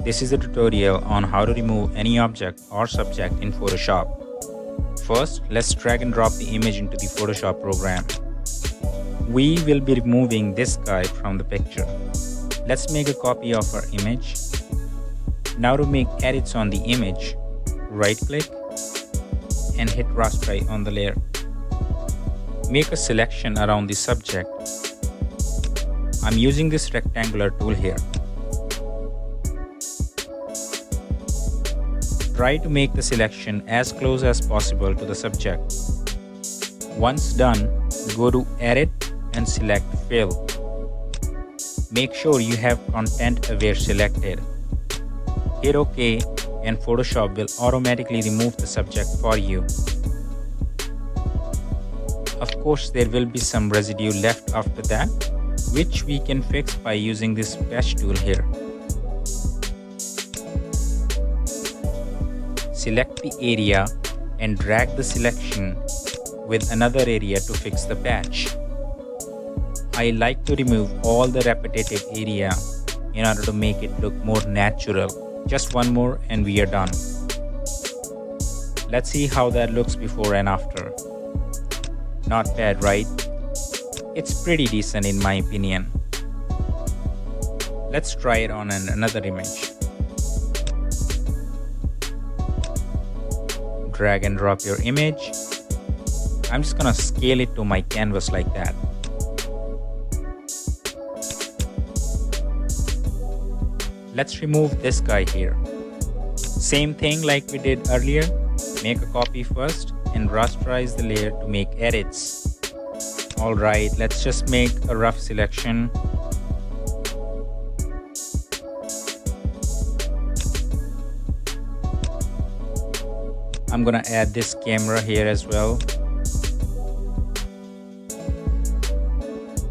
This is a tutorial on how to remove any object or subject in Photoshop. First, let's drag and drop the image into the Photoshop program. We will be removing this guy from the picture. Let's make a copy of our image. Now to make edits on the image, right click and hit rasterize on the layer. Make a selection around the subject. I'm using this rectangular tool here. Try to make the selection as close as possible to the subject. Once done, go to Edit and select Fill. Make sure you have Content Aware selected. Hit OK and Photoshop will automatically remove the subject for you. Of course, there will be some residue left after that, which we can fix by using this patch tool here. Select the area and drag the selection with another area to fix the patch. I like to remove all the repetitive area in order to make it look more natural. Just one more and we are done. Let's see how that looks before and after. Not bad, right? It's pretty decent in my opinion. Let's try it on another image. Drag and drop your image. I'm just gonna scale it to my canvas like that. Let's remove this guy here. Same thing like we did earlier. Make a copy first and rasterize the layer to make edits. Alright, let's just make a rough selection. I'm gonna add this camera here as well.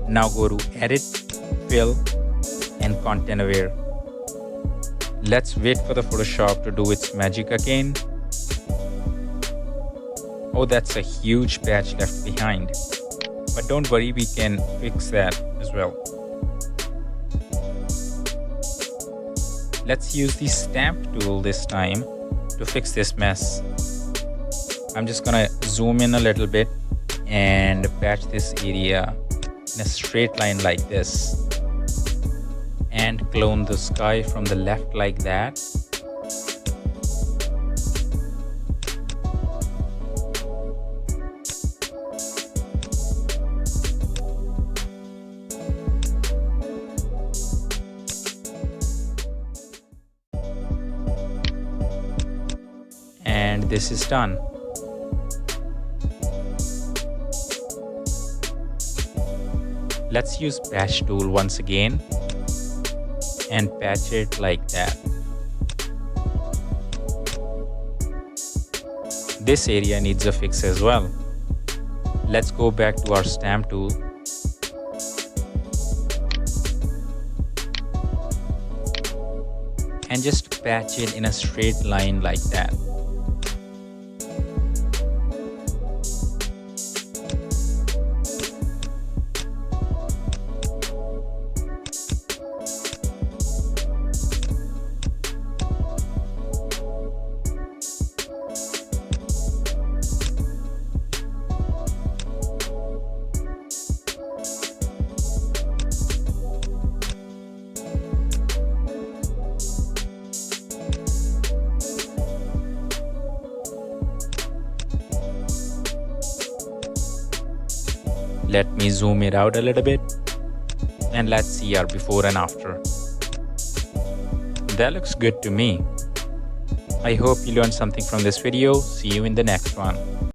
Now go to Edit, Fill and Content Aware. Let's wait for the Photoshop to do its magic again. Oh, that's a huge patch left behind. But don't worry, we can fix that as well. Let's use the stamp tool this time to fix this mess. I'm just gonna zoom in a little bit and patch this area in a straight line like this. And clone the sky from the left like that. And this is done. Let's use patch tool once again and patch it like that. This area needs a fix as well. Let's go back to our stamp tool. And just patch it in a straight line like that. Let me zoom it out a little bit and let's see our before and after. That looks good to me. I hope you learned something from this video. See you in the next one.